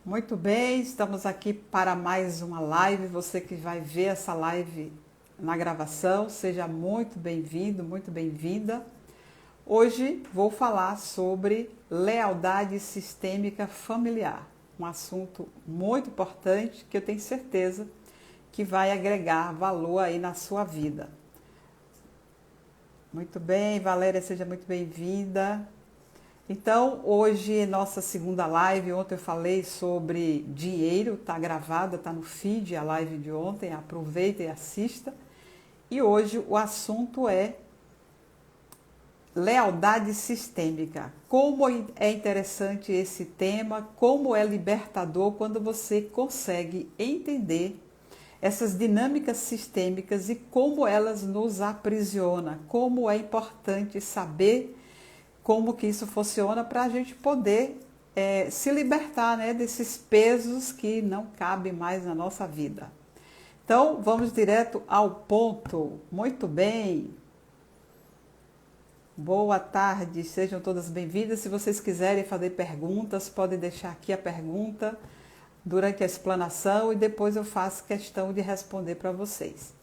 Muito bem, estamos aqui para mais uma live. Você que vai ver essa live na gravação, seja muito bem-vindo, muito bem-vinda. Hoje vou falar sobre lealdade sistêmica familiar, um assunto muito importante que eu tenho certeza que vai agregar valor aí na sua vida. Muito bem, Valéria, seja muito bem-vinda. Então, hoje é nossa segunda live. Ontem eu falei sobre dinheiro, tá gravada, tá no feed a live de ontem, aproveita e assista. E hoje o assunto é lealdade sistêmica. Como é interessante esse tema, como é libertador quando você consegue entender essas dinâmicas sistêmicas e como elas nos aprisionam, como é importante saber como que isso funciona para a gente poder se libertar, né, desses pesos que não cabem mais na nossa vida. Então, vamos direto ao ponto. Muito bem. Boa tarde, sejam todas bem-vindas. Se vocês quiserem fazer perguntas, podem deixar aqui a pergunta durante a explanação e depois eu faço questão de responder para vocês.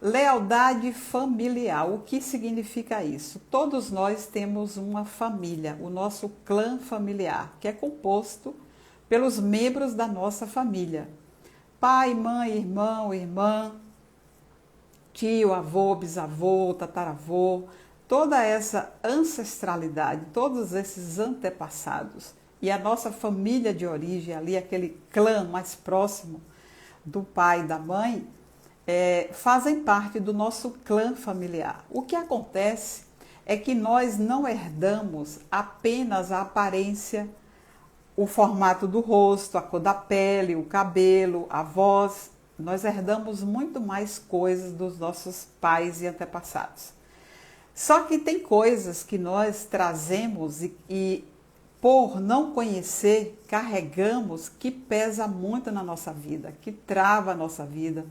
Lealdade familiar, o que significa isso? Todos nós temos uma família, o nosso clã familiar, que é composto pelos membros da nossa família. Pai, mãe, irmão, irmã, tio, avô, bisavô, tataravô, toda essa ancestralidade, todos esses antepassados e a nossa família de origem ali, aquele clã mais próximo do pai e da mãe, fazem parte do nosso clã familiar. O que acontece é que nós não herdamos apenas a aparência, o formato do rosto, a cor da pele, o cabelo, a voz. Nós herdamos muito mais coisas dos nossos pais e antepassados. Só que tem coisas que nós trazemos e por não conhecer, carregamos, que pesa muito na nossa vida, que trava a nossa vida,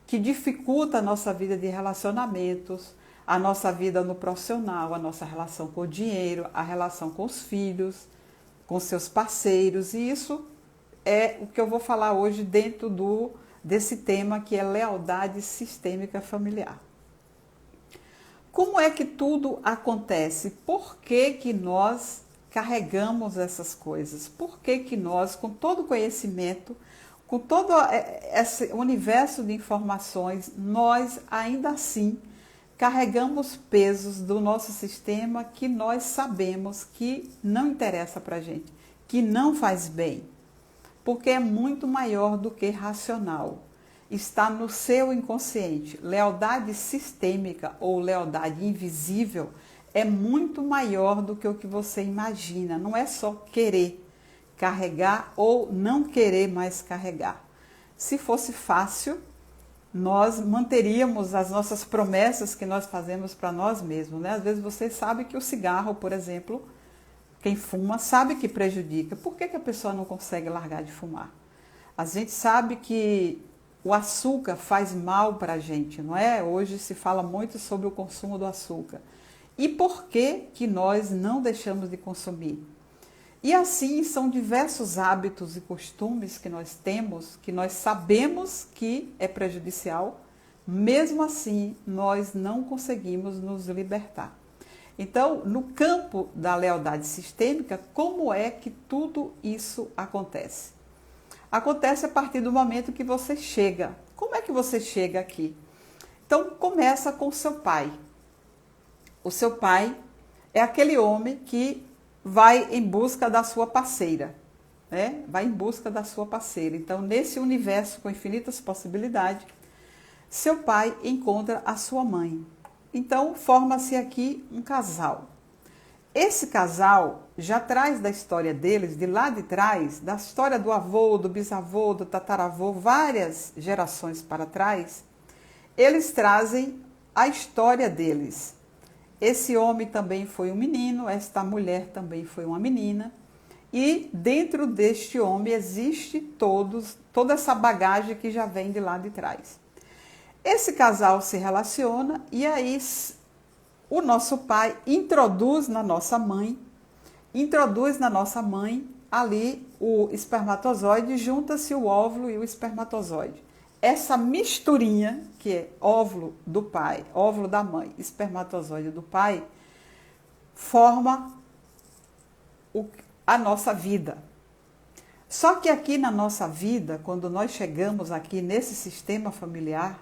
que dificulta a nossa vida de relacionamentos, a nossa vida no profissional, a nossa relação com o dinheiro, a relação com os filhos, com seus parceiros. E isso é o que eu vou falar hoje dentro desse tema que é lealdade sistêmica familiar. Como é que tudo acontece? Por que que nós carregamos essas coisas? Por que que nós, com todo o conhecimento, com todo esse universo de informações, nós ainda assim carregamos pesos do nosso sistema que nós sabemos que não interessa para a gente, que não faz bem, porque é muito maior do que racional. Está no seu inconsciente. Lealdade sistêmica ou lealdade invisível é muito maior do que o que você imagina. Não é só querer carregar ou não querer mais carregar. Se fosse fácil, nós manteríamos as nossas promessas que nós fazemos para nós mesmos, né? Às vezes você sabe que o cigarro, por exemplo, quem fuma sabe que prejudica. Por que que a pessoa não consegue largar de fumar? A gente sabe que o açúcar faz mal para a gente, não é? Hoje se fala muito sobre o consumo do açúcar. E por que que nós não deixamos de consumir? E assim são diversos hábitos e costumes que nós temos, que nós sabemos que é prejudicial, mesmo assim nós não conseguimos nos libertar. Então, no campo da lealdade sistêmica, como é que tudo isso acontece? Acontece a partir do momento que você chega. Como é que você chega aqui? Então, começa com o seu pai. O seu pai é aquele homem que vai em busca da sua parceira, né? Vai em busca da sua parceira. Então, nesse universo com infinitas possibilidades, seu pai encontra a sua mãe. Então, forma-se aqui um casal. Esse casal já traz da história deles, de lá de trás, da história do avô, do bisavô, do tataravô, várias gerações para trás, eles trazem a história deles. Esse homem também foi um menino, esta mulher também foi uma menina, e dentro deste homem existe toda essa bagagem que já vem de lá de trás. Esse casal se relaciona e aí o nosso pai introduz na nossa mãe ali o espermatozoide, junta-se o óvulo e o espermatozoide. Essa misturinha, que é óvulo do pai, óvulo da mãe, espermatozoide do pai, forma a nossa vida. Só que aqui na nossa vida, quando nós chegamos aqui nesse sistema familiar,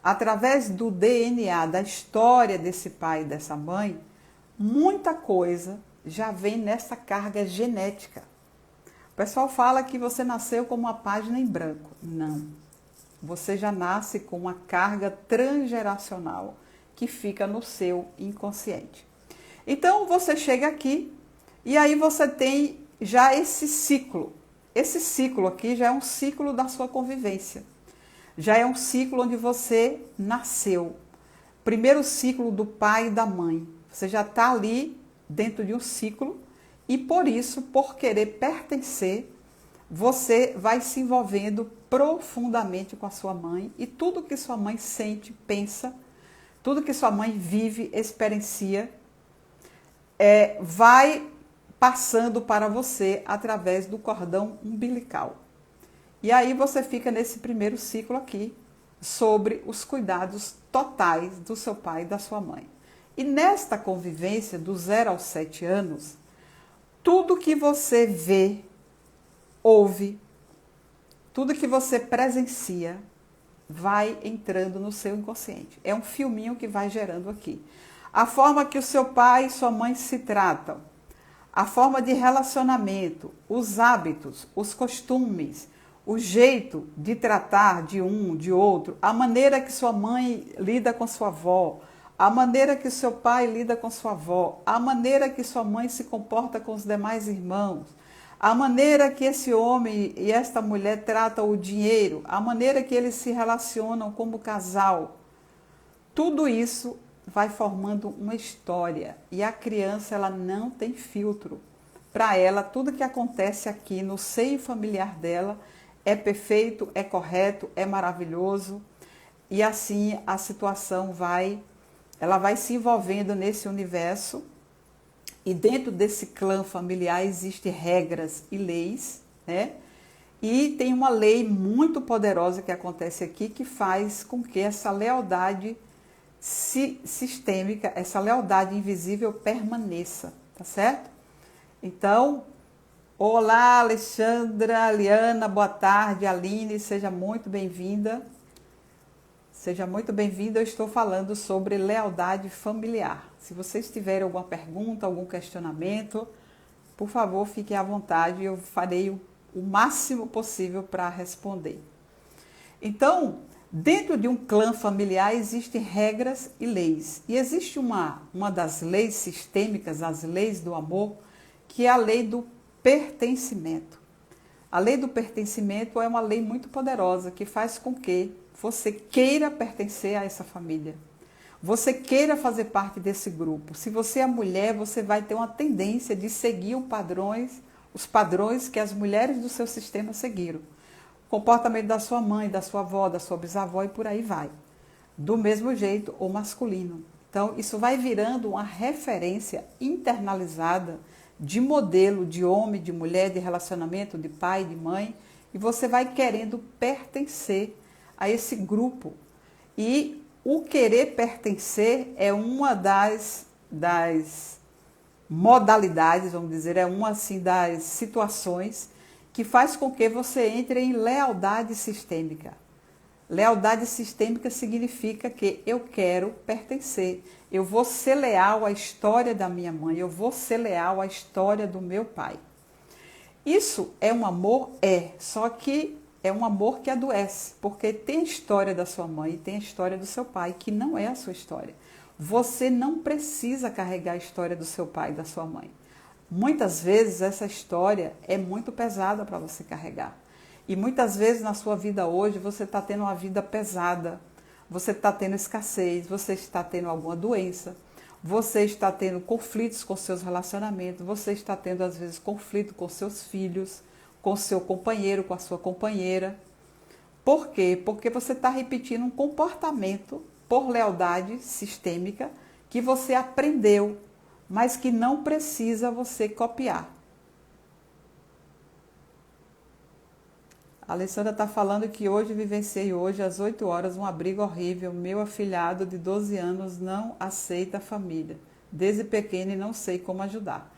através do DNA, da história desse pai e dessa mãe, muita coisa já vem nessa carga genética. O pessoal fala que você nasceu com uma página em branco. Não. Você já nasce com uma carga transgeracional que fica no seu inconsciente. Então você chega aqui e aí você tem já esse ciclo. Esse ciclo aqui já é um ciclo da sua convivência. Já é um ciclo onde você nasceu. Primeiro ciclo do pai e da mãe. Você já está ali dentro de um ciclo e por isso, por querer pertencer, você vai se envolvendo profundamente com a sua mãe e tudo que sua mãe sente, pensa, tudo que sua mãe vive, experiencia, vai passando para você através do cordão umbilical. E aí você fica nesse primeiro ciclo aqui, sobre os cuidados totais do seu pai e da sua mãe. E nesta convivência, do 0 aos 7 anos, tudo que você vê, ouve, tudo que você presencia, vai entrando no seu inconsciente. É um filminho que vai gerando aqui. A forma que o seu pai e sua mãe se tratam, a forma de relacionamento, os hábitos, os costumes, o jeito de tratar de um, de outro, a maneira que sua mãe lida com sua avó, a maneira que seu pai lida com sua avó, a maneira que sua mãe se comporta com os demais irmãos, a maneira que esse homem e esta mulher tratam o dinheiro, a maneira que eles se relacionam como casal, tudo isso vai formando uma história e a criança ela não tem filtro. Para ela, tudo que acontece aqui no seio familiar dela é perfeito, é correto, é maravilhoso e assim a situação ela vai se envolvendo nesse universo e dentro desse clã familiar existem regras e leis, né? E tem uma lei muito poderosa que acontece aqui que faz com que essa lealdade sistêmica, essa lealdade invisível permaneça, tá certo? Então, olá Alexandra, Liana, boa tarde, Aline, seja muito bem-vinda. Seja muito bem-vinda, eu estou falando sobre lealdade familiar. Se vocês tiverem alguma pergunta, algum questionamento, por favor, fiquem à vontade, eu farei o máximo possível para responder. Então, dentro de um clã familiar existem regras e leis. E existe uma das leis sistêmicas, as leis do amor, que é a lei do pertencimento. A lei do pertencimento é uma lei muito poderosa que faz com que você queira pertencer a essa família. Você queira fazer parte desse grupo. Se você é mulher, você vai ter uma tendência de seguir os padrões que as mulheres do seu sistema seguiram. O comportamento da sua mãe, da sua avó, da sua bisavó e por aí vai. Do mesmo jeito, o masculino. Então, isso vai virando uma referência internalizada de modelo de homem, de mulher, de relacionamento, de pai, de mãe, e você vai querendo pertencer a esse grupo. E o querer pertencer é uma das modalidades, vamos dizer, é uma assim, das situações que faz com que você entre em lealdade sistêmica. Lealdade sistêmica significa que eu quero pertencer, eu vou ser leal à história da minha mãe, eu vou ser leal à história do meu pai. Isso é um amor? É, só que é um amor que adoece, porque tem a história da sua mãe e tem a história do seu pai, que não é a sua história. Você não precisa carregar a história do seu pai e da sua mãe. Muitas vezes essa história é muito pesada para você carregar. E muitas vezes na sua vida hoje você está tendo uma vida pesada, você está tendo escassez, você está tendo alguma doença, você está tendo conflitos com seus relacionamentos, você está tendo às vezes conflito com seus filhos, com seu companheiro, com a sua companheira. Por quê? Porque você está repetindo um comportamento por lealdade sistêmica que você aprendeu, mas que não precisa você copiar. A Alessandra está falando que hoje vivenciei às 8 horas uma briga horrível. Meu afilhado de 12 anos não aceita a família. Desde pequeno e não sei como ajudar.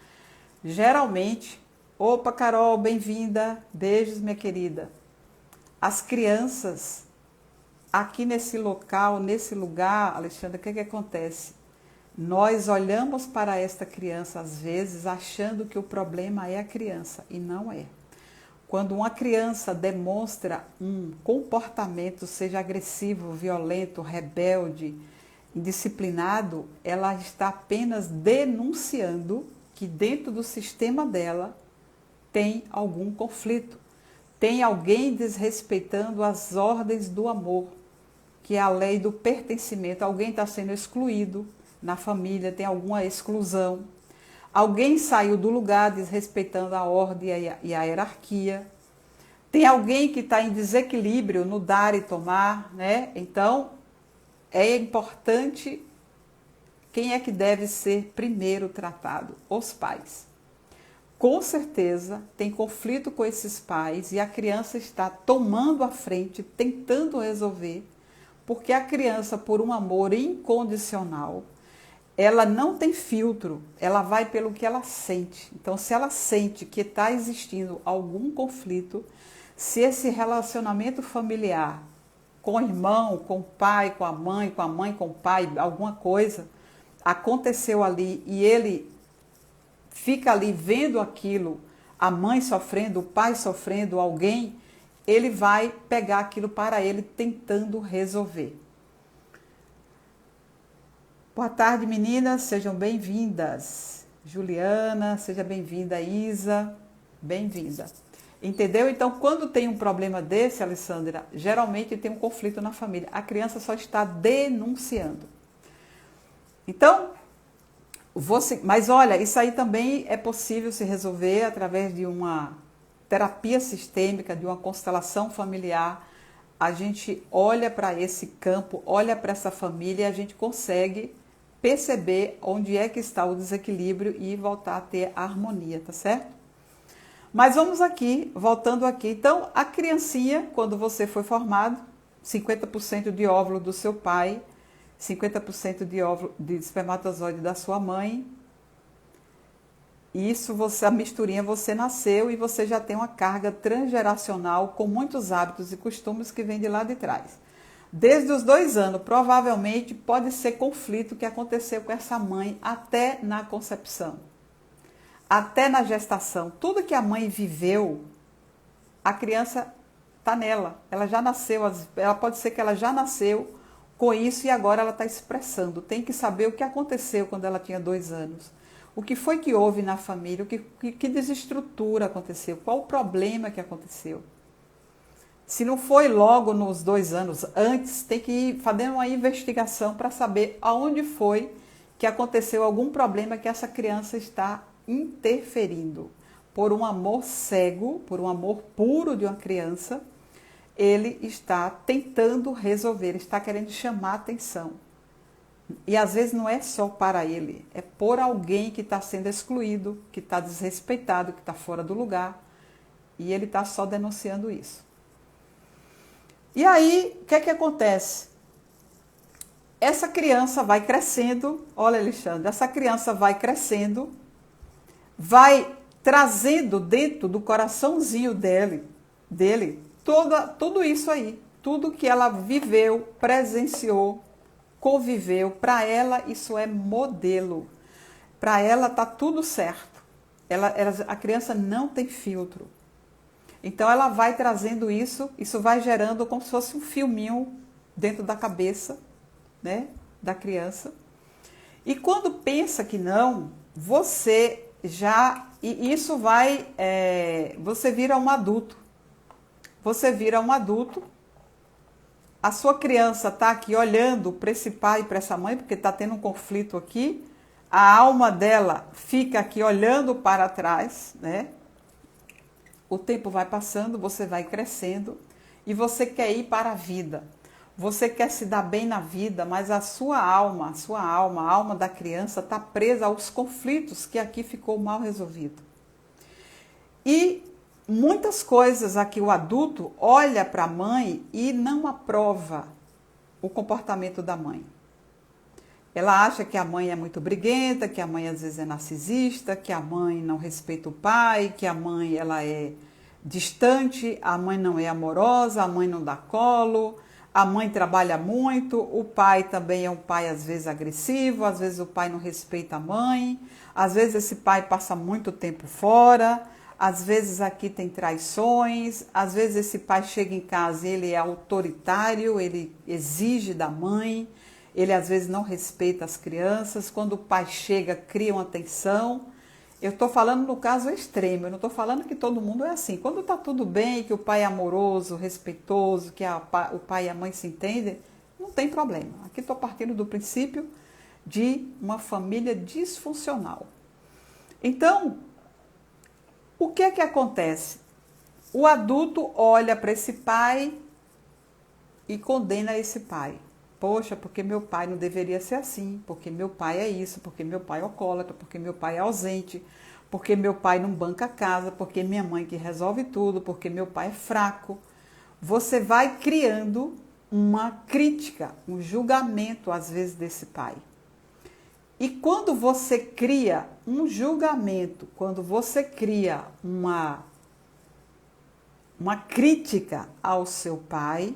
Geralmente, opa Carol, bem-vinda. Beijos, minha querida. As crianças, aqui nesse local, nesse lugar, Alexandra, o que acontece? Nós olhamos para esta criança, às vezes, achando que o problema é a criança, e não é. Quando uma criança demonstra um comportamento, seja agressivo, violento, rebelde, indisciplinado, ela está apenas denunciando que dentro do sistema dela tem algum conflito. Tem alguém desrespeitando as ordens do amor, que é a lei do pertencimento. Alguém está sendo excluído na família, tem alguma exclusão. Alguém saiu do lugar desrespeitando a ordem e a hierarquia. Tem alguém que está em desequilíbrio no dar e tomar, né? Então, é importante quem é que deve ser primeiro tratado? Os pais. Com certeza tem conflito com esses pais e a criança está tomando a frente, tentando resolver, porque a criança, por um amor incondicional, ela não tem filtro, ela vai pelo que ela sente. Então, se ela sente que está existindo algum conflito, se esse relacionamento familiar com o irmão, com o pai, com a mãe, com o pai, alguma coisa aconteceu ali e ele fica ali vendo aquilo, a mãe sofrendo, o pai sofrendo, alguém, ele vai pegar aquilo para ele tentando resolver. Boa tarde, meninas, sejam bem-vindas. Juliana, seja bem-vinda. Isa, bem-vinda. Entendeu? Então, quando tem um problema desse, Alessandra, geralmente tem um conflito na família. A criança só está denunciando. Então, mas olha, isso aí também é possível se resolver através de uma terapia sistêmica, de uma constelação familiar. A gente olha para esse campo, olha para essa família e a gente consegue perceber onde é que está o desequilíbrio e voltar a ter a harmonia, tá certo? Mas vamos aqui, voltando aqui. Então, a criancinha, quando você foi formado, 50% de óvulo do seu pai, 50% de óvulo de espermatozoide da sua mãe. Isso, a misturinha, você nasceu e você já tem uma carga transgeracional com muitos hábitos e costumes que vem de lá de trás. Desde os 2 anos, provavelmente pode ser conflito que aconteceu com essa mãe até na concepção, até na gestação. Tudo que a mãe viveu, a criança está nela. Ela já nasceu, ela pode ser que ela já nasceu com isso e agora ela está expressando. Tem que saber o que aconteceu quando ela tinha 2 anos. O que foi que houve na família, que desestrutura aconteceu, qual o problema que aconteceu. Se não foi logo nos 2 anos, antes tem que ir fazendo uma investigação para saber aonde foi que aconteceu algum problema que essa criança está interferindo. Por um amor cego, por um amor puro de uma criança, ele está tentando resolver, está querendo chamar a atenção. E às vezes não é só para ele, é por alguém que está sendo excluído, que está desrespeitado, que está fora do lugar, e ele está só denunciando isso. E aí, o que é que acontece? Essa criança vai crescendo, olha Alexandre, essa criança vai crescendo, vai trazendo dentro do coraçãozinho dele tudo isso aí, tudo que ela viveu, presenciou, conviveu, para ela isso é modelo, para ela tá tudo certo, a criança não tem filtro, então ela vai trazendo isso vai gerando como se fosse um filminho dentro da cabeça, né, da criança, e quando pensa que não, você já, e isso vai, você vira um adulto, a sua criança está aqui olhando para esse pai e para essa mãe, porque está tendo um conflito aqui, a alma dela fica aqui olhando para trás, né? O tempo vai passando, você vai crescendo e você quer ir para a vida. Você quer se dar bem na vida, mas a sua alma, a alma da criança está presa aos conflitos que aqui ficou mal resolvido. E muitas coisas aqui o adulto olha para a mãe e não aprova o comportamento da mãe. Ela acha que a mãe é muito briguenta, que a mãe às vezes é narcisista, que a mãe não respeita o pai, que a mãe ela é distante, a mãe não é amorosa, a mãe não dá colo, a mãe trabalha muito, o pai também é um pai às vezes agressivo, às vezes o pai não respeita a mãe, às vezes esse pai passa muito tempo fora, às vezes aqui tem traições, às vezes esse pai chega em casa e ele é autoritário, ele exige da mãe, ele às vezes não respeita as crianças, quando o pai chega, cria uma tensão. Eu estou falando no caso extremo, eu não estou falando que todo mundo é assim. Quando está tudo bem, que o pai é amoroso, respeitoso, que o pai e a mãe se entendem, não tem problema. Aqui estou partindo do princípio de uma família disfuncional. Então, o que é que acontece? O adulto olha para esse pai e condena esse pai. Poxa, porque meu pai não deveria ser assim, porque meu pai é isso, porque meu pai é alcoólatra, porque meu pai é ausente, porque meu pai não banca a casa, porque minha mãe que resolve tudo, porque meu pai é fraco. Você vai criando uma crítica, um julgamento às vezes desse pai. E quando você cria um julgamento, quando você cria uma crítica ao seu pai,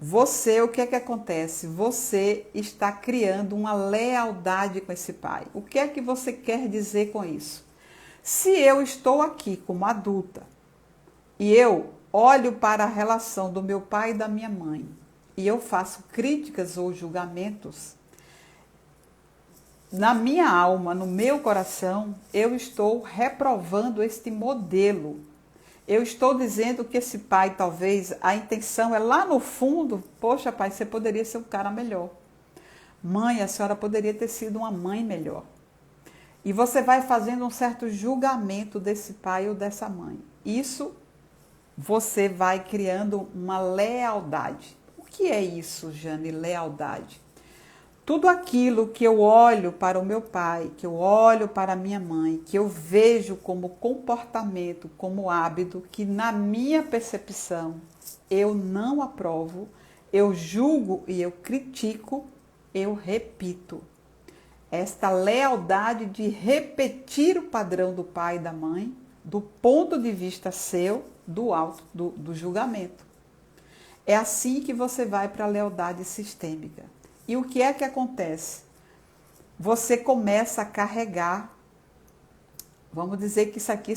você, o que é que acontece? Você está criando uma lealdade com esse pai. O que é que você quer dizer com isso? Se eu estou aqui como adulta e eu olho para a relação do meu pai e da minha mãe e eu faço críticas ou julgamentos, na minha alma, no meu coração, eu estou reprovando este modelo. Eu estou dizendo que esse pai, talvez, a intenção é lá no fundo, poxa, pai, você poderia ser um cara melhor. Mãe, a senhora poderia ter sido uma mãe melhor. E você vai fazendo um certo julgamento desse pai ou dessa mãe. Isso, você vai criando uma lealdade. O que é isso, Jane, lealdade? Tudo aquilo que eu olho para o meu pai, que eu olho para a minha mãe, que eu vejo como comportamento, como hábito, que na minha percepção eu não aprovo, eu julgo e eu critico, eu repito. Esta lealdade de repetir o padrão do pai e da mãe, do ponto de vista seu, do julgamento. É assim que você vai para a lealdade sistêmica. E o que é que acontece? Você começa a carregar, vamos dizer que isso aqui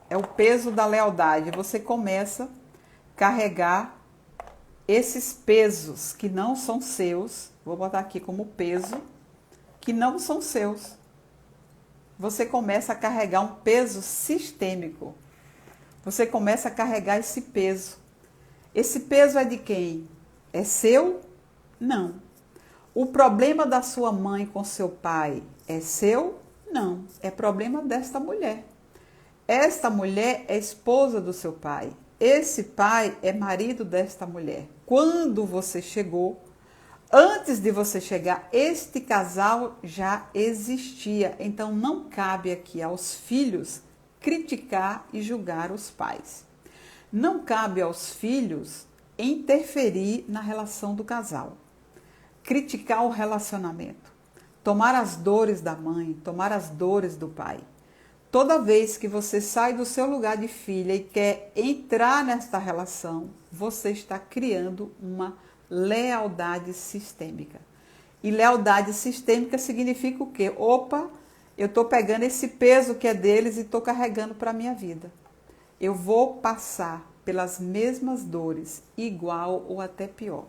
é o peso da lealdade. Você começa a carregar esses pesos que não são seus, vou botar aqui como peso, que não são seus. Você começa a carregar um peso sistêmico. Você começa a carregar esse peso. Esse peso é de quem? É seu? Não. O problema da sua mãe com seu pai é seu? Não. É problema desta mulher. Esta mulher é esposa do seu pai. Esse pai é marido desta mulher. Quando você chegou, antes de você chegar, este casal já existia. Então não cabe aqui aos filhos criticar e julgar os pais. Não cabe aos filhos interferir na relação do casal. Criticar o relacionamento, tomar as dores da mãe, tomar as dores do pai. Toda vez que você sai do seu lugar de filha e quer entrar nesta relação, você está criando uma lealdade sistêmica. E lealdade sistêmica significa o quê? Opa, eu estou pegando esse peso que é deles e estou carregando para a minha vida. Eu vou passar pelas mesmas dores, igual ou até pior.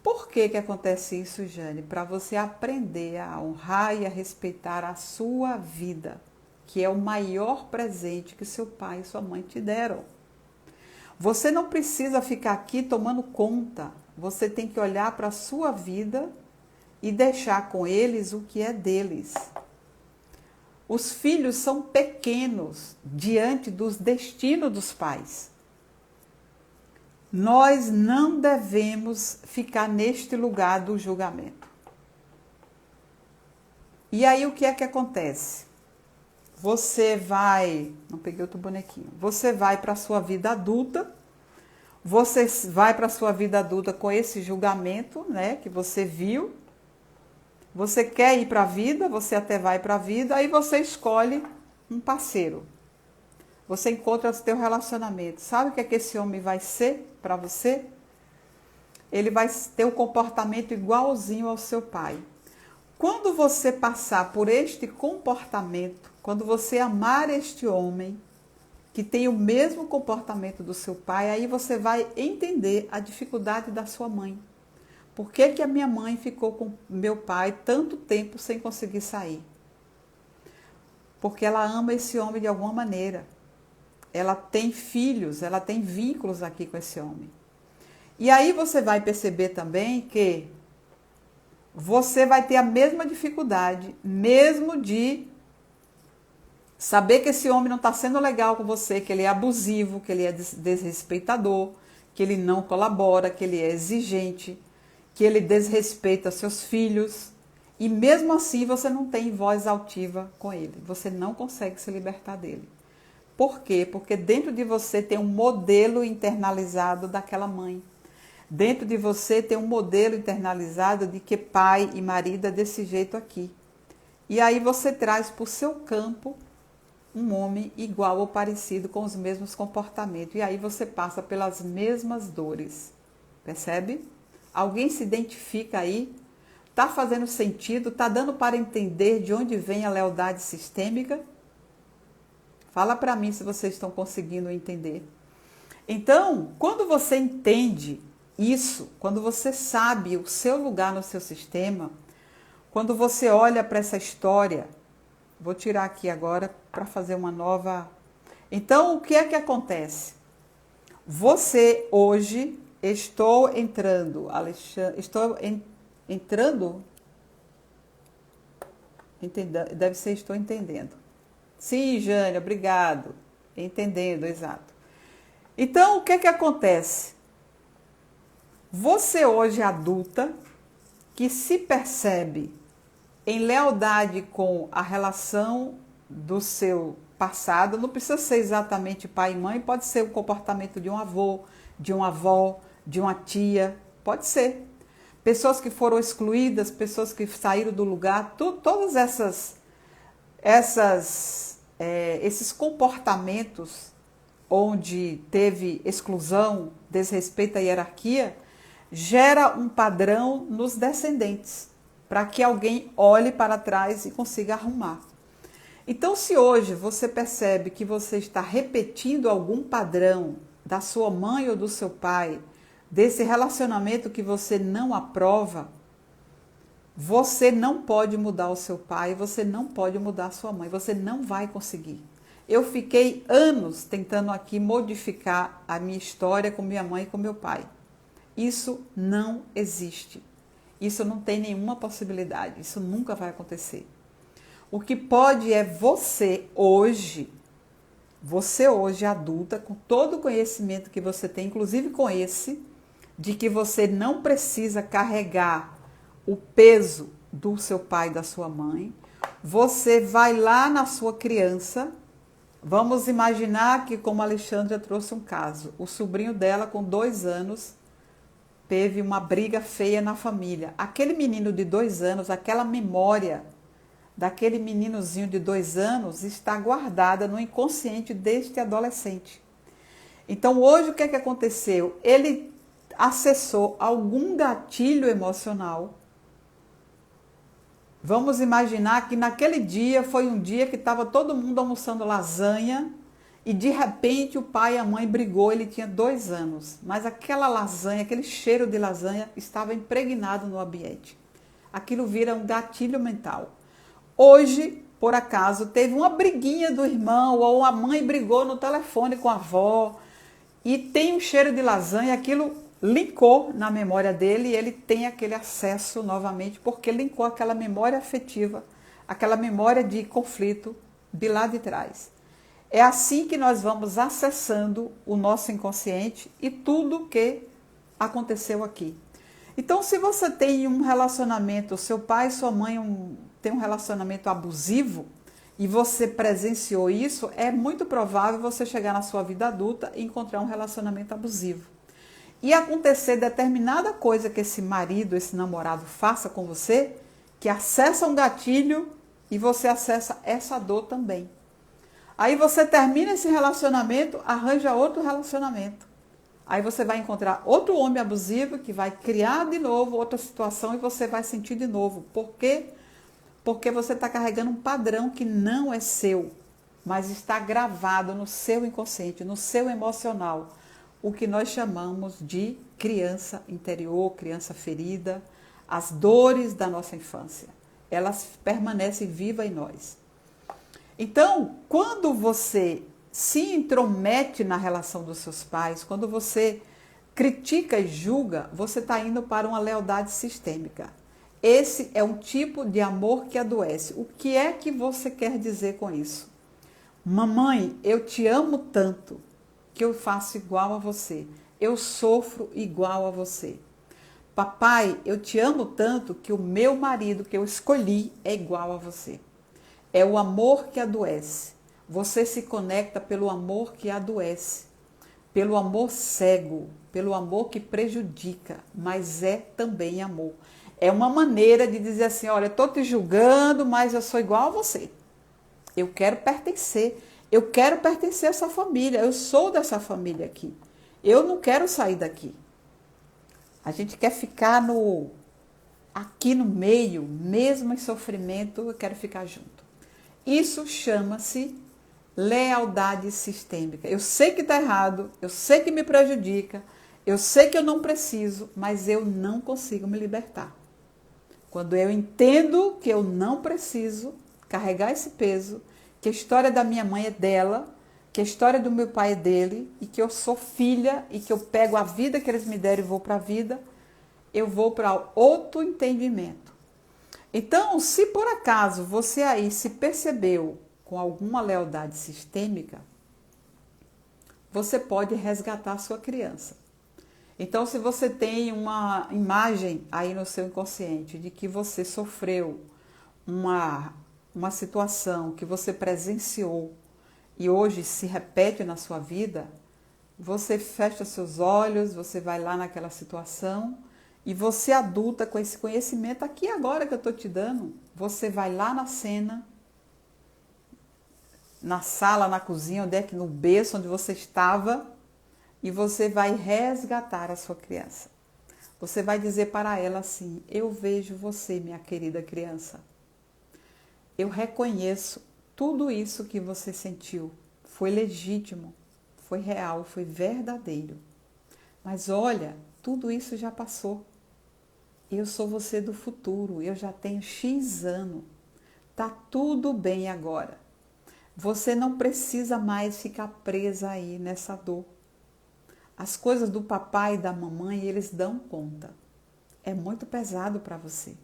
Por que que acontece isso, Jane? Para você aprender a honrar e a respeitar a sua vida, que é o maior presente que seu pai e sua mãe te deram. Você não precisa ficar aqui tomando conta. Você tem que olhar para a sua vida e deixar com eles o que é deles. Os filhos são pequenos diante dos destinos dos pais. Nós não devemos ficar neste lugar do julgamento. E aí o que é que acontece? você vai, não peguei outro bonequinho, você vai para a sua vida adulta, você vai para a sua vida adulta com esse julgamento, né, que você viu, você quer ir para a vida, você até vai para a vida, aí você escolhe um parceiro, você encontra o seu relacionamento, sabe o que é que esse homem vai ser para você? Ele vai ter um comportamento igualzinho ao seu pai. Quando você passar por este comportamento, quando você amar este homem, que tem o mesmo comportamento do seu pai, aí você vai entender a dificuldade da sua mãe. Por que que a minha mãe ficou com meu pai tanto tempo sem conseguir sair? Porque ela ama esse homem de alguma maneira. Ela tem filhos, ela tem vínculos aqui com esse homem. E aí você vai perceber também que você vai ter a mesma dificuldade, mesmo de saber que esse homem não está sendo legal com você, que ele é abusivo, que ele é desrespeitador, que ele não colabora, que ele é exigente, que ele desrespeita seus filhos. E mesmo assim você não tem voz altiva com ele, você não consegue se libertar dele. Por quê? Porque dentro de você tem um modelo internalizado daquela mãe. Dentro de você tem um modelo internalizado de que pai e marido é desse jeito aqui. E aí você traz para o seu campo um homem igual ou parecido com os mesmos comportamentos. E aí você passa pelas mesmas dores. Percebe? Alguém se identifica aí? Está fazendo sentido? Está dando para entender de onde vem a lealdade sistêmica? Fala para mim se vocês estão conseguindo entender. Então, quando você entende isso, quando você sabe o seu lugar no seu sistema, quando você olha para essa história, vou tirar aqui agora para fazer uma nova. Então, o que é que acontece? Você hoje, estou entrando, Alexandre, entrando? Deve ser estou entendendo. Sim, Jânia, obrigado. Entendendo, exato. Então, o que é que acontece? Você hoje adulta, que se percebe em lealdade com a relação do seu passado, não precisa ser exatamente pai e mãe, pode ser o comportamento de um avô, de uma avó, de uma tia, pode ser. Pessoas que foram excluídas, pessoas que saíram do lugar, todas esses comportamentos onde teve exclusão, desrespeito à hierarquia, gera um padrão nos descendentes, para que alguém olhe para trás e consiga arrumar. Então, se hoje você percebe que você está repetindo algum padrão da sua mãe ou do seu pai, desse relacionamento que você não aprova, você não pode mudar o seu pai, você não pode mudar a sua mãe, você não vai conseguir. Eu fiquei anos tentando aqui modificar a minha história com minha mãe e com meu pai. Isso não existe. Isso não tem nenhuma possibilidade. Isso nunca vai acontecer. O que pode é você hoje adulta, com todo o conhecimento que você tem, inclusive com esse, de que você não precisa carregar o peso do seu pai e da sua mãe. Você vai lá na sua criança. Vamos imaginar que, como a Alexandra trouxe um caso, o sobrinho dela com 2 anos teve uma briga feia na família. Aquele menino de 2 anos, aquela memória daquele meninozinho de 2 anos está guardada no inconsciente deste adolescente. Então, hoje, o que é que aconteceu? Ele acessou algum gatilho emocional. Vamos imaginar que naquele dia foi um dia que estava todo mundo almoçando lasanha e de repente o pai e a mãe brigou, ele tinha 2 anos, mas aquela lasanha, aquele cheiro de lasanha estava impregnado no ambiente. Aquilo vira um gatilho mental. Hoje, por acaso, teve uma briguinha do irmão ou a mãe brigou no telefone com a avó e tem um cheiro de lasanha, aquilo linkou na memória dele e ele tem aquele acesso novamente porque linkou aquela memória afetiva, aquela memória de conflito de lá de trás. É assim que nós vamos acessando o nosso inconsciente e tudo que aconteceu aqui. Então, se você tem um relacionamento, seu pai e sua mãe tem um relacionamento abusivo, e você presenciou isso, é muito provável você chegar na sua vida adulta e encontrar um relacionamento abusivo. E acontecer determinada coisa que esse marido, esse namorado faça com você, que acessa um gatilho e você acessa essa dor também. Aí você termina esse relacionamento, arranja outro relacionamento. Aí você vai encontrar outro homem abusivo que vai criar de novo outra situação e você vai sentir de novo. Por quê? Porque você está carregando um padrão que não é seu, mas está gravado no seu inconsciente, no seu emocional. O que nós chamamos de criança interior, criança ferida, as dores da nossa infância. Elas permanecem vivas em nós. Então, quando você se intromete na relação dos seus pais, quando você critica e julga, você está indo para uma lealdade sistêmica. Esse é um tipo de amor que adoece. O que é que você quer dizer com isso? Mamãe, eu te amo tanto que eu faço igual a você. Eu sofro igual a você. Papai, eu te amo tanto que o meu marido que eu escolhi é igual a você. É o amor que adoece. Você se conecta pelo amor que adoece, pelo amor cego, pelo amor que prejudica, mas é também amor. É uma maneira de dizer assim, olha, eu estou te julgando, mas eu sou igual a você. Eu quero pertencer a essa família, eu sou dessa família aqui. Eu não quero sair daqui. A gente quer ficar aqui no meio, mesmo em sofrimento, eu quero ficar junto. Isso chama-se lealdade sistêmica. Eu sei que está errado, eu sei que me prejudica, eu sei que eu não preciso, mas eu não consigo me libertar. Quando eu entendo que eu não preciso carregar esse peso, que a história da minha mãe é dela, que a história do meu pai é dele, e que eu sou filha, e que eu pego a vida que eles me deram e vou para a vida, eu vou para outro entendimento. Então, se por acaso você aí se percebeu com alguma lealdade sistêmica, você pode resgatar a sua criança. Então, se você tem uma imagem aí no seu inconsciente de que você sofreu uma situação que você presenciou e hoje se repete na sua vida, você fecha seus olhos, você vai lá naquela situação e você adulta com esse conhecimento aqui agora que eu estou te dando, você vai lá na cena, na sala, na cozinha, onde é que no berço onde você estava, e você vai resgatar a sua criança. Você vai dizer para ela assim, eu vejo você, minha querida criança. Eu reconheço tudo isso que você sentiu. Foi legítimo, foi real, foi verdadeiro. Mas olha, tudo isso já passou. Eu sou você do futuro, eu já tenho X anos. Tá tudo bem agora. Você não precisa mais ficar presa aí nessa dor. As coisas do papai e da mamãe, eles dão conta. É muito pesado para você.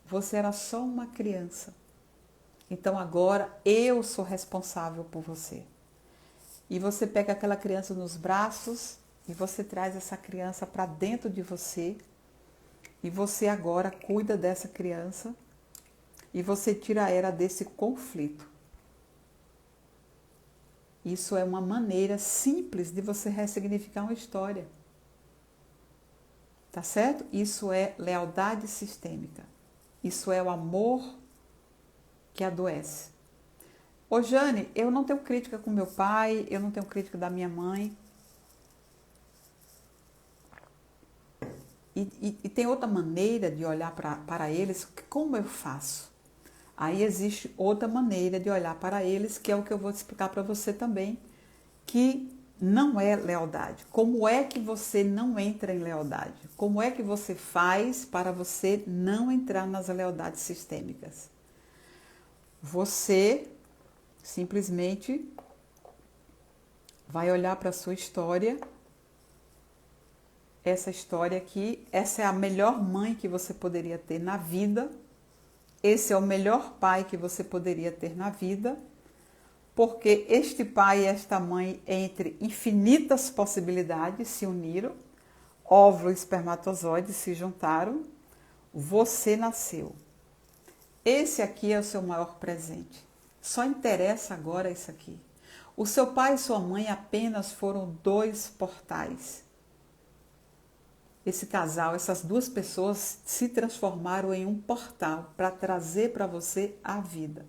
Você era só uma criança. Então agora eu sou responsável por você. E você pega aquela criança nos braços e você traz essa criança para dentro de você. E você agora cuida dessa criança e você tira ela desse conflito. Isso é uma maneira simples de você ressignificar uma história. Tá certo? Isso é lealdade sistêmica. Isso é o amor que adoece. Ô Jane, eu não tenho crítica com meu pai, eu não tenho crítica da minha mãe. E tem outra maneira de olhar para eles, como eu faço? Aí existe outra maneira de olhar para eles, que é o que eu vou te explicar para você também, que não é lealdade. Como é que você não entra em lealdade? Como é que você faz para você não entrar nas lealdades sistêmicas? Você simplesmente vai olhar para a sua história. Essa história aqui, essa é a melhor mãe que você poderia ter na vida. Esse é o melhor pai que você poderia ter na vida, porque este pai e esta mãe, entre infinitas possibilidades, se uniram, óvulo e espermatozoide se juntaram, você nasceu. Esse aqui é o seu maior presente. Só interessa agora isso aqui. O seu pai e sua mãe apenas foram 2 portais. Esse casal, essas 2 pessoas se transformaram em um portal para trazer para você a vida.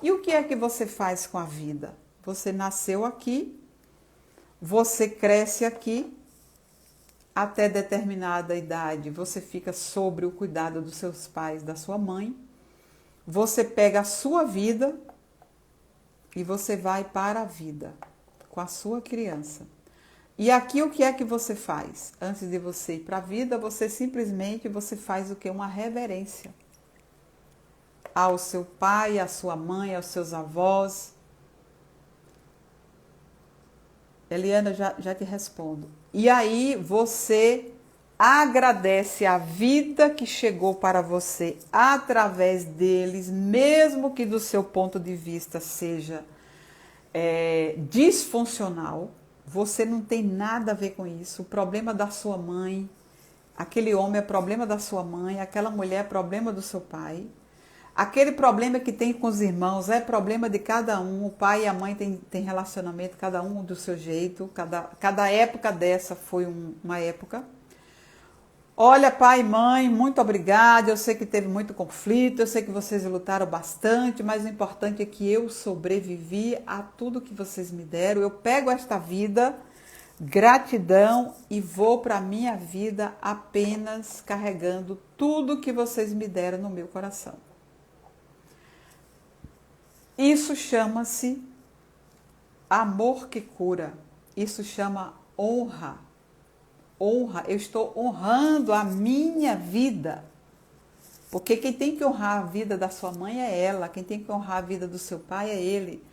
E o que é que você faz com a vida? Você nasceu aqui, você cresce aqui, até determinada idade você fica sob o cuidado dos seus pais, da sua mãe. Você pega a sua vida e você vai para a vida com a sua criança. E aqui o que é que você faz? Antes de você ir para a vida, você simplesmente faz o que? Uma reverência ao seu pai, à sua mãe, aos seus avós. Eliana, já te respondo. E aí você agradece a vida que chegou para você através deles, mesmo que do seu ponto de vista seja disfuncional. Você não tem nada a ver com isso. O problema da sua mãe, aquele homem é problema da sua mãe, aquela mulher é problema do seu pai. Aquele problema que tem com os irmãos é problema de cada um. O pai e a mãe tem relacionamento, cada um do seu jeito. Cada época dessa foi uma época. Olha, pai e mãe, muito obrigada. Eu sei que teve muito conflito, eu sei que vocês lutaram bastante, mas o importante é que eu sobrevivi a tudo que vocês me deram. Eu pego esta vida, gratidão, e vou para a minha vida apenas carregando tudo que vocês me deram no meu coração. Isso chama-se amor que cura. Isso chama honra. Honra, eu estou honrando a minha vida. Porque quem tem que honrar a vida da sua mãe é ela, quem tem que honrar a vida do seu pai é ele.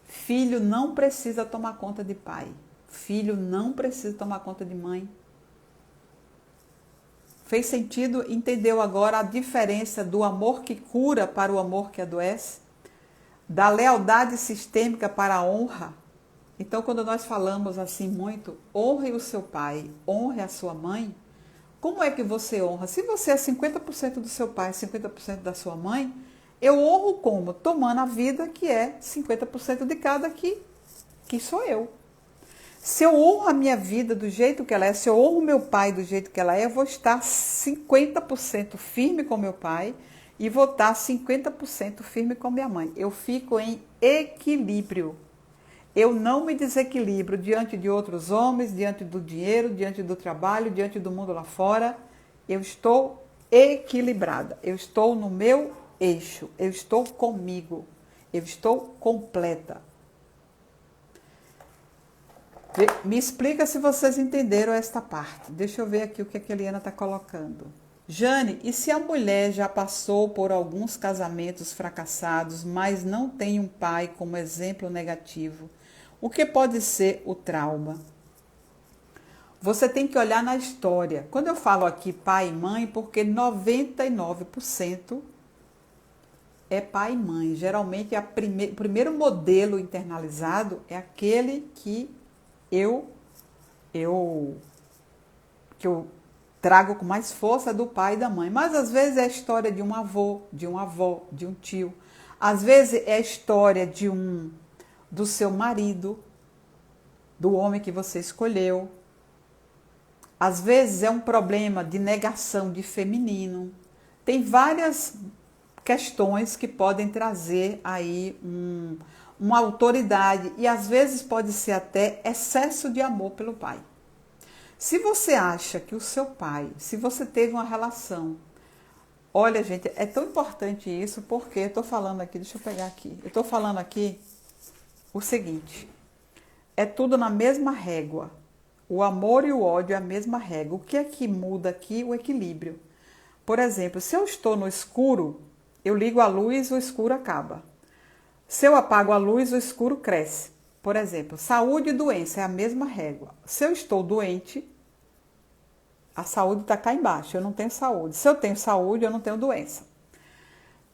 Filho não precisa tomar conta de pai. Filho não precisa tomar conta de mãe. Fez sentido? Entendeu agora a diferença do amor que cura para o amor que adoece? Da lealdade sistêmica para a honra? Então, quando nós falamos assim muito, honre o seu pai, honre a sua mãe, como é que você honra? Se você é 50% do seu pai, 50% da sua mãe, eu honro como? Tomando a vida que é 50% de cada que sou eu. Se eu honro a minha vida do jeito que ela é, se eu honro meu pai do jeito que ela é, eu vou estar 50% firme com meu pai e vou estar 50% firme com minha mãe. Eu fico em equilíbrio. Eu não me desequilibro diante de outros homens, diante do dinheiro, diante do trabalho, diante do mundo lá fora. Eu estou equilibrada. Eu estou no meu eixo. Eu estou comigo. Eu estou completa. Me explica se vocês entenderam esta parte. Deixa eu ver aqui o que a Eliana está colocando. Jane, e se a mulher já passou por alguns casamentos fracassados, mas não tem um pai como exemplo negativo? O que pode ser o trauma? Você tem que olhar na história. Quando eu falo aqui pai e mãe, porque 99% é pai e mãe. Geralmente o primeiro modelo internalizado é aquele que eu trago com mais força do pai e da mãe. Mas às vezes é a história de um avô, de uma avó, de um tio. Às vezes é a história do seu marido, do homem que você escolheu. Às vezes é um problema de negação de feminino. Tem várias questões que podem trazer aí uma autoridade e às vezes pode ser até excesso de amor pelo pai. Se você acha que o seu pai, se você teve uma relação, olha gente, é tão importante isso porque eu estou falando aqui, deixa eu pegar aqui, eu estou falando aqui o seguinte, é tudo na mesma régua, o amor e o ódio é a mesma régua, o que é que muda aqui? O equilíbrio. Por exemplo, se eu estou no escuro, eu ligo a luz, o escuro acaba. Se eu apago a luz, o escuro cresce. Por exemplo, saúde e doença é a mesma régua. Se eu estou doente, a saúde está cá embaixo, eu não tenho saúde. Se eu tenho saúde, eu não tenho doença.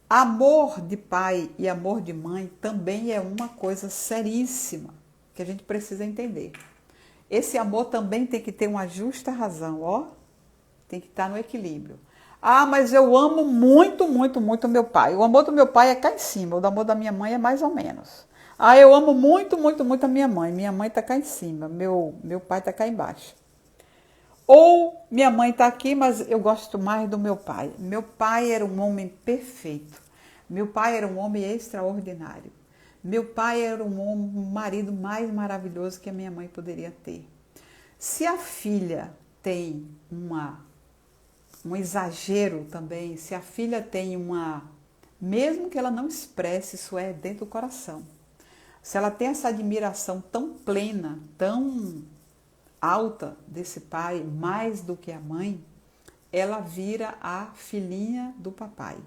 Amor de pai e amor de mãe também é uma coisa seríssima que a gente precisa entender. Esse amor também tem que ter uma justa razão, ó. Tem que estar no equilíbrio. Ah, mas eu amo muito, muito, muito meu pai. O amor do meu pai é cá em cima, o amor da minha mãe é mais ou menos. Ah, eu amo muito, muito, muito a minha mãe. Minha mãe está cá em cima, meu pai está cá embaixo. Ou minha mãe está aqui, mas eu gosto mais do meu pai. Meu pai era um homem perfeito. Meu pai era um homem extraordinário. Meu pai era um marido mais maravilhoso que a minha mãe poderia ter. Se a filha tem um exagero também, se a filha tem mesmo que ela não expresse, isso é dentro do coração. Se ela tem essa admiração tão plena, tão alta desse pai, mais do que a mãe, ela vira a filhinha do papai.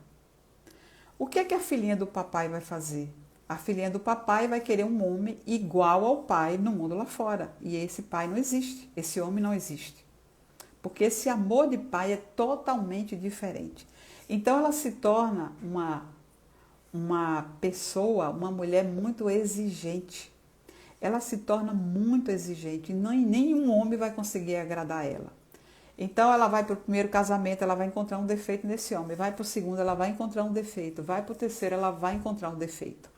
O que é que a filhinha do papai vai fazer? A filhinha do papai vai querer um homem igual ao pai no mundo lá fora. E esse pai não existe, esse homem não existe. Porque esse amor de pai é totalmente diferente. Então ela se torna uma pessoa, uma mulher muito exigente. Ela se torna muito exigente e nenhum homem vai conseguir agradar ela. Então ela vai para o primeiro casamento, ela vai encontrar um defeito nesse homem. Vai para o segundo, ela vai encontrar um defeito. Vai para o terceiro, ela vai encontrar um defeito.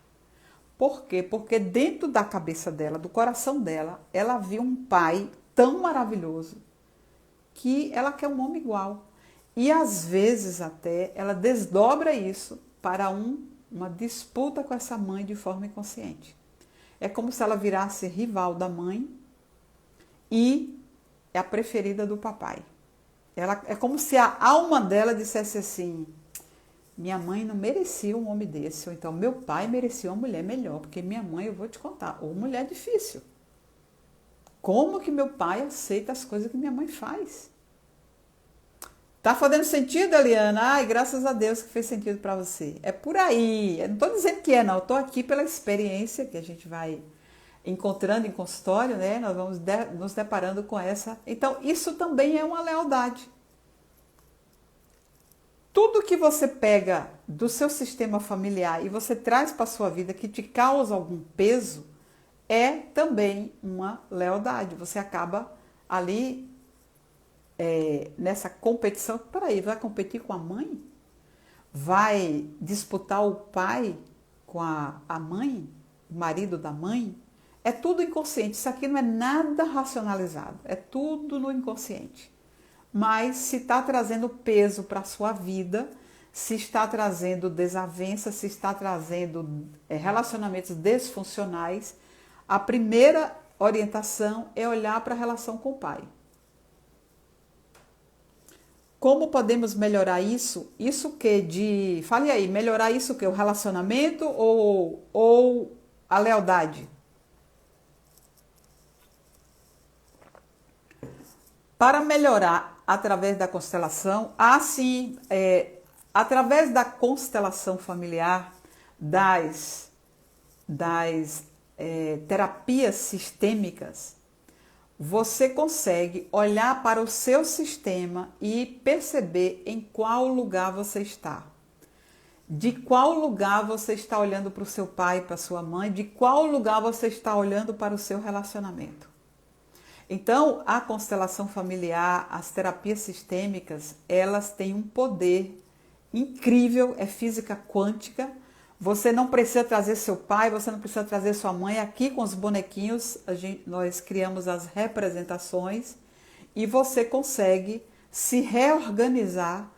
Por quê? Porque dentro da cabeça dela, do coração dela, ela viu um pai tão maravilhoso que ela quer um homem igual. E às vezes até ela desdobra isso para uma disputa com essa mãe de forma inconsciente. É como se ela virasse rival da mãe e é a preferida do papai. É como se a alma dela dissesse assim: minha mãe não merecia um homem desse, ou então meu pai merecia uma mulher melhor, porque minha mãe, eu vou te contar, ou mulher difícil. Como que meu pai aceita as coisas que minha mãe faz? Tá fazendo sentido, Eliana? Ai, graças a Deus que fez sentido para você. É por aí. Eu não estou dizendo que é, não. Eu estou aqui pela experiência que a gente vai encontrando em consultório, né? Nós vamos nos deparando com essa. Então, isso também é uma lealdade. Tudo que você pega do seu sistema familiar e você traz para a sua vida que te causa algum peso, é também uma lealdade. Você acaba ali nessa competição. Peraí, vai competir com a mãe? Vai disputar o pai com a mãe? O marido da mãe? É tudo inconsciente. Isso aqui não é nada racionalizado. É tudo no inconsciente. Mas se está trazendo peso para a sua vida, se está trazendo desavença, se está trazendo relacionamentos desfuncionais, a primeira orientação é olhar para a relação com o pai. Como podemos melhorar isso? Isso que fale aí, melhorar isso que o relacionamento ou a lealdade? Para melhorar através da constelação, sim, através da constelação familiar, das terapias sistêmicas, você consegue olhar para o seu sistema e perceber em qual lugar você está. De qual lugar você está olhando para o seu pai, para a sua mãe, de qual lugar você está olhando para o seu relacionamento. Então, a constelação familiar, as terapias sistêmicas, elas têm um poder incrível, é física quântica. Você não precisa trazer seu pai, você não precisa trazer sua mãe. Aqui com os bonequinhos, nós criamos as representações e você consegue se reorganizar,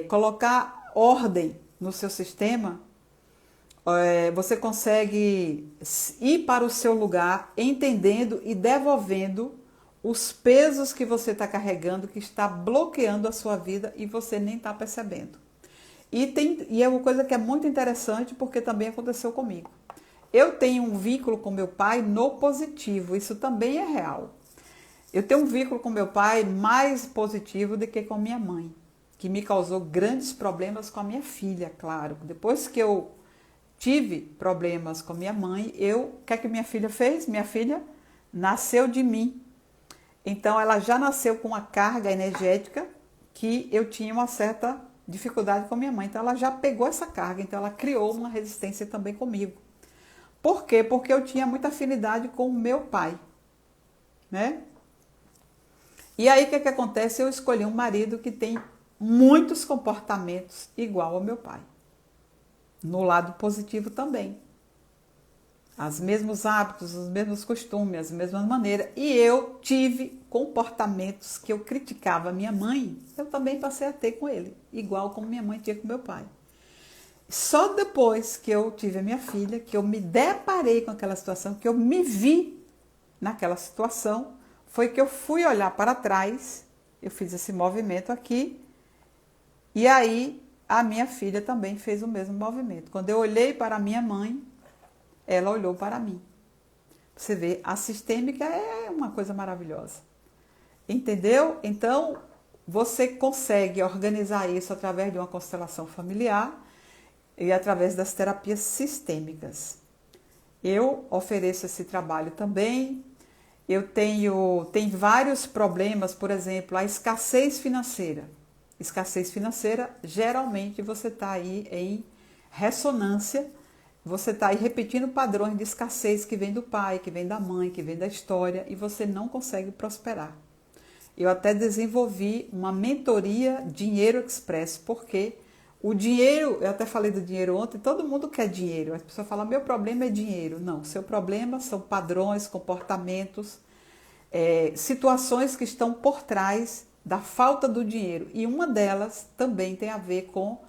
colocar ordem no seu sistema. Você consegue ir para o seu lugar entendendo e devolvendo os pesos que você está carregando, que está bloqueando a sua vida e você nem está percebendo. E é uma coisa que é muito interessante porque também aconteceu comigo. Eu tenho um vínculo com meu pai no positivo, isso também é real. Eu tenho um vínculo com meu pai mais positivo do que com minha mãe, que me causou grandes problemas com a minha filha, claro. Depois que eu tive problemas com minha mãe, o que é que minha filha fez? Minha filha nasceu de mim. Então, ela já nasceu com uma carga energética que eu tinha uma certa dificuldade com minha mãe. Então, ela já pegou essa carga, então ela criou uma resistência também comigo. Por quê? Porque eu tinha muita afinidade com o meu pai, né? E aí, o que é que acontece? Eu escolhi um marido que tem muitos comportamentos igual ao meu pai. No lado positivo também. Os mesmos hábitos, os mesmos costumes, as mesmas maneiras. E eu tive comportamentos que eu criticava a minha mãe, eu também passei a ter com ele, igual como minha mãe tinha com meu pai. Só depois que eu tive a minha filha, que eu me deparei com aquela situação, que eu me vi naquela situação, foi que eu fui olhar para trás, eu fiz esse movimento aqui, e aí a minha filha também fez o mesmo movimento. Quando eu olhei para a minha mãe, ela olhou para mim. Você vê, a sistêmica é uma coisa maravilhosa. Entendeu? Então, você consegue organizar isso através de uma constelação familiar e através das terapias sistêmicas. Eu ofereço esse trabalho também. Tem vários problemas, por exemplo, a escassez financeira. Escassez financeira, geralmente você está aí em ressonância, você está aí repetindo padrões de escassez que vem do pai, que vem da mãe, que vem da história, e você não consegue prosperar. Eu até desenvolvi uma mentoria Dinheiro Express, porque o dinheiro, eu até falei do dinheiro ontem, todo mundo quer dinheiro. As pessoas falam, meu problema é dinheiro. Não, seu problema são padrões, comportamentos, situações que estão por trás da falta do dinheiro. E uma delas também tem a ver com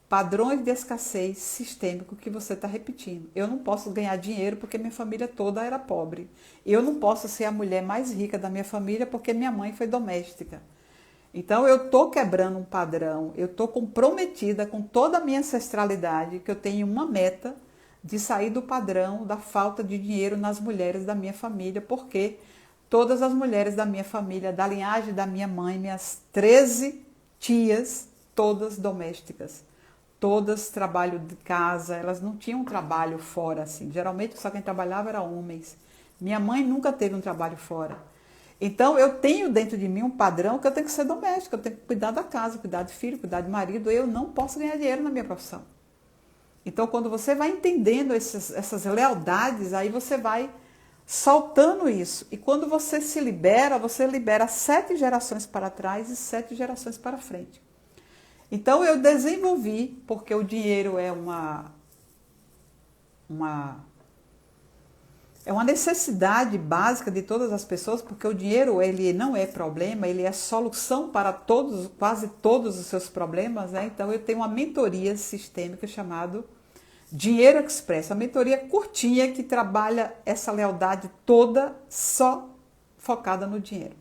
padrões de escassez sistêmico que você está repetindo. Eu não posso ganhar dinheiro porque minha família toda era pobre. Eu não posso ser a mulher mais rica da minha família porque minha mãe foi doméstica. Então eu estou quebrando um padrão, eu estou comprometida com toda a minha ancestralidade, que eu tenho uma meta de sair do padrão da falta de dinheiro nas mulheres da minha família, porque todas as mulheres da minha família, da linhagem da minha mãe, minhas 13 tias, todas domésticas. Todas trabalho de casa, elas não tinham um trabalho fora assim. Geralmente só quem trabalhava era homens. Minha mãe nunca teve um trabalho fora. Então eu tenho dentro de mim um padrão que eu tenho que ser doméstica, eu tenho que cuidar da casa, cuidar de filho, cuidar de marido. Eu não posso ganhar dinheiro na minha profissão. Então quando você vai entendendo essas lealdades, aí você vai soltando isso. E quando você libera 7 gerações para trás e 7 gerações para frente. Então eu desenvolvi, porque o dinheiro é uma necessidade básica de todas as pessoas, porque o dinheiro ele não é problema, ele é solução para quase todos os seus problemas, né? Então eu tenho uma mentoria sistêmica chamada Dinheiro Express, uma mentoria curtinha que trabalha essa lealdade toda só focada no dinheiro.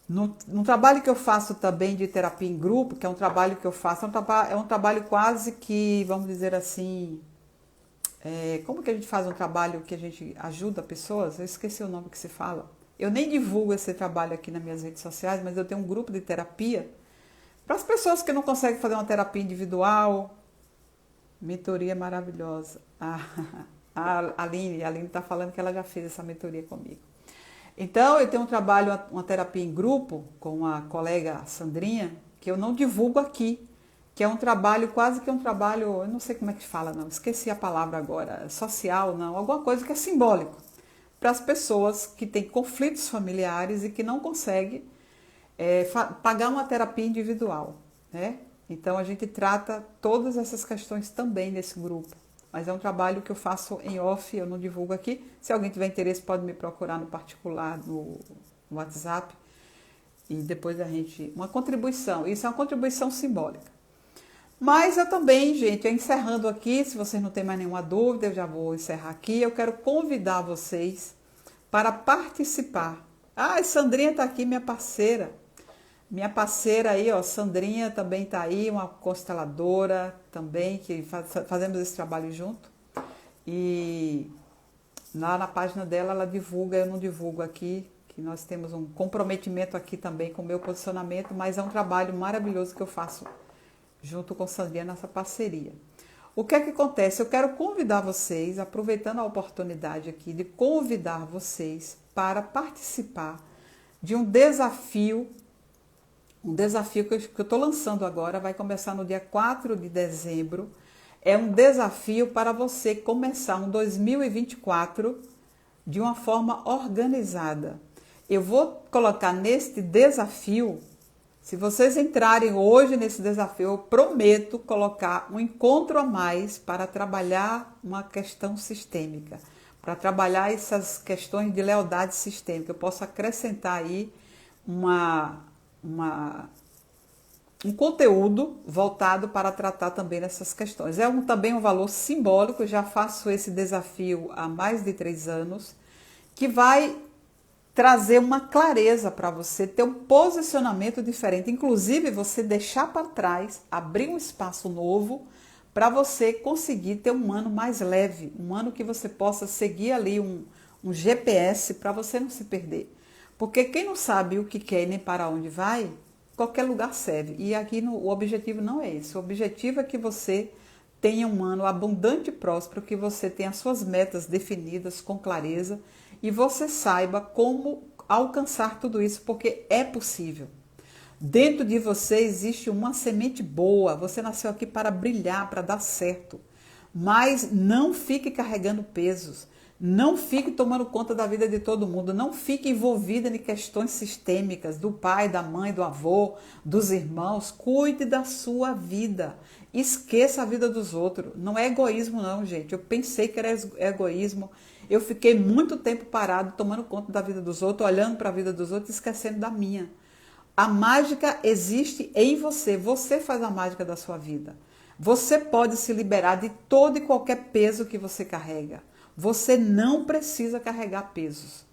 No trabalho que eu faço também de terapia em grupo, que é um trabalho que eu faço, é um trabalho quase que, vamos dizer assim, como que a gente faz um trabalho que a gente ajuda pessoas? Eu esqueci o nome que se fala. Eu nem divulgo esse trabalho aqui nas minhas redes sociais, mas eu tenho um grupo de terapia para as pessoas que não conseguem fazer uma terapia individual. Mentoria maravilhosa. A Aline está falando que ela já fez essa mentoria comigo. Então, eu tenho um trabalho, uma terapia em grupo com a colega Sandrinha, que eu não divulgo aqui, que é um trabalho, quase que um trabalho, eu não sei como é que fala, não, esqueci a palavra agora, social, não, alguma coisa que é simbólico, para as pessoas que têm conflitos familiares e que não conseguem pagar uma terapia individual, né? Então, a gente trata todas essas questões também nesse grupo. Mas é um trabalho que eu faço em off, eu não divulgo aqui. Se alguém tiver interesse, pode me procurar no particular, no WhatsApp. E depois uma contribuição. Isso é uma contribuição simbólica. Mas eu também, gente, encerrando aqui, se vocês não têm mais nenhuma dúvida, eu já vou encerrar aqui. Eu quero convidar vocês para participar. Sandrinha está aqui, minha parceira. Minha parceira aí, ó, Sandrinha também está aí, uma consteladora também, que fazemos esse trabalho junto. E lá na página dela ela divulga, eu não divulgo aqui, que nós temos um comprometimento aqui também com o meu posicionamento, mas é um trabalho maravilhoso que eu faço junto com Sandrinha nessa parceria. O que é que acontece? Eu quero convidar vocês, aproveitando a oportunidade aqui, de convidar vocês para participar de um desafio que eu estou lançando agora, vai começar no dia 4 de dezembro. É um desafio para você começar um 2024 de uma forma organizada. Eu vou colocar neste desafio Se vocês entrarem hoje nesse desafio, eu prometo colocar um encontro a mais para trabalhar uma questão sistêmica, para trabalhar essas questões de lealdade sistêmica. Eu posso acrescentar aí um conteúdo voltado para tratar também dessas questões. Também um valor simbólico, já faço esse desafio há mais de 3 anos, que vai trazer uma clareza para você ter um posicionamento diferente, inclusive você deixar para trás, abrir um espaço novo para você conseguir ter um ano mais leve, um ano que você possa seguir ali um GPS para você não se perder. Porque quem não sabe o que quer e nem para onde vai, qualquer lugar serve. E aqui o objetivo não é esse. O objetivo é que você tenha um ano abundante e próspero, que você tenha as suas metas definidas com clareza e você saiba como alcançar tudo isso, porque é possível. Dentro de você existe uma semente boa, você nasceu aqui para brilhar, para dar certo. Mas não fique carregando pesos, não fique tomando conta da vida de todo mundo, não fique envolvida em questões sistêmicas do pai, da mãe, do avô, dos irmãos. Cuide da sua vida, esqueça a vida dos outros. Não é egoísmo não, gente. Eu pensei que era egoísmo. Eu fiquei muito tempo parado, tomando conta da vida dos outros, olhando para a vida dos outros, esquecendo da minha. A mágica existe em você. Você faz a mágica da sua vida. Você pode se liberar de todo e qualquer peso que você carrega. Você não precisa carregar pesos.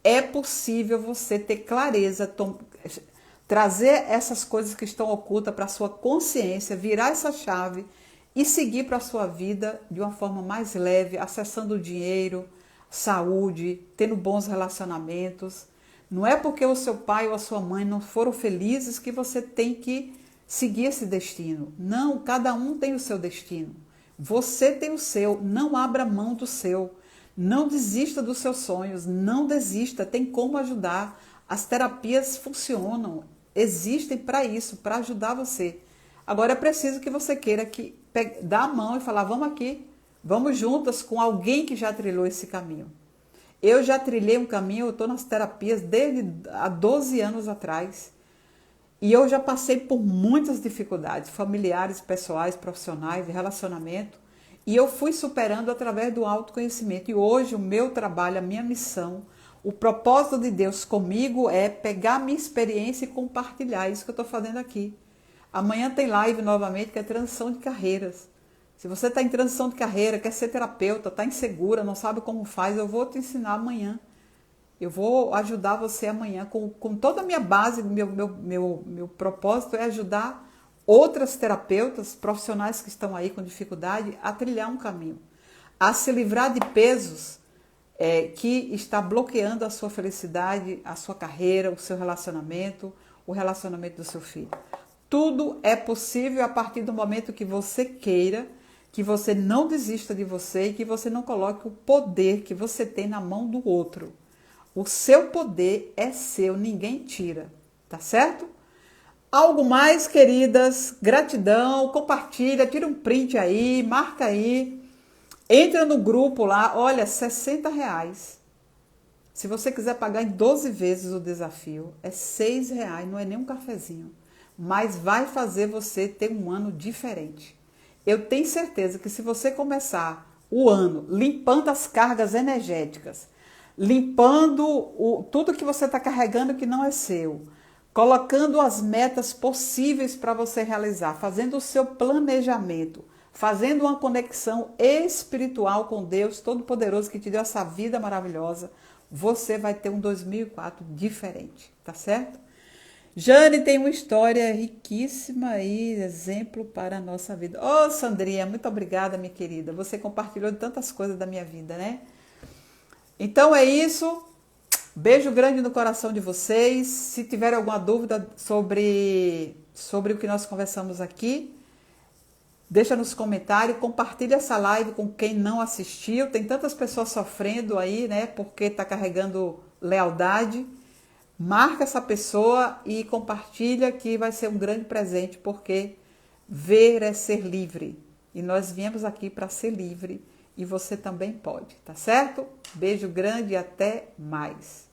É possível você ter clareza, trazer essas coisas que estão ocultas para a sua consciência, virar essa chave e seguir para a sua vida de uma forma mais leve, acessando o dinheiro, saúde, tendo bons relacionamentos. Não é porque o seu pai ou a sua mãe não foram felizes que você tem que seguir esse destino. Não, cada um tem o seu destino. Você tem o seu, não abra mão do seu. Não desista dos seus sonhos, não desista, tem como ajudar. As terapias funcionam, existem para isso, para ajudar você. Agora é preciso que você queira dar a mão e falar, vamos aqui, vamos juntas com alguém que já trilhou esse caminho. Eu já trilhei um caminho, eu estou nas terapias desde há 12 anos atrás. E eu já passei por muitas dificuldades, familiares, pessoais, profissionais, de relacionamento. E eu fui superando através do autoconhecimento. E hoje o meu trabalho, a minha missão, o propósito de Deus comigo é pegar a minha experiência e compartilhar. Isso que eu estou fazendo aqui. Amanhã tem live novamente, que é transição de carreiras. Se você está em transição de carreira, quer ser terapeuta, está insegura, não sabe como faz, eu vou te ensinar amanhã. Eu vou ajudar você amanhã com toda a minha base, meu propósito é ajudar outras terapeutas, profissionais que estão aí com dificuldade, a trilhar um caminho, a se livrar de pesos que está bloqueando a sua felicidade, a sua carreira, o seu relacionamento, o relacionamento do seu filho. Tudo é possível a partir do momento que você queira, que você não desista de você e que você não coloque o poder que você tem na mão do outro. O seu poder é seu, ninguém tira, tá certo? Algo mais, queridas? Gratidão, compartilha, tira um print aí, marca aí, entra no grupo lá, olha, R$60. Se você quiser pagar em 12 vezes o desafio, é R$6, não é nem um cafezinho, mas vai fazer você ter um ano diferente. Eu tenho certeza que se você começar o ano limpando as cargas energéticas, limpando tudo que você está carregando que não é seu, colocando as metas possíveis para você realizar, fazendo o seu planejamento, fazendo uma conexão espiritual com Deus Todo-Poderoso que te deu essa vida maravilhosa, você vai ter um 2004 diferente, tá certo? Jane tem uma história riquíssima aí, exemplo para a nossa vida. Ô, Sandrinha, muito obrigada, minha querida. Você compartilhou tantas coisas da minha vida, né? Então é isso. Beijo grande no coração de vocês. Se tiver alguma dúvida sobre o que nós conversamos aqui, deixa nos comentários, compartilha essa live com quem não assistiu. Tem tantas pessoas sofrendo aí, né? Porque está carregando lealdade. Marca essa pessoa e compartilha, que vai ser um grande presente, porque ver é ser livre. E nós viemos aqui para ser livre e você também pode, tá certo? Beijo grande e até mais.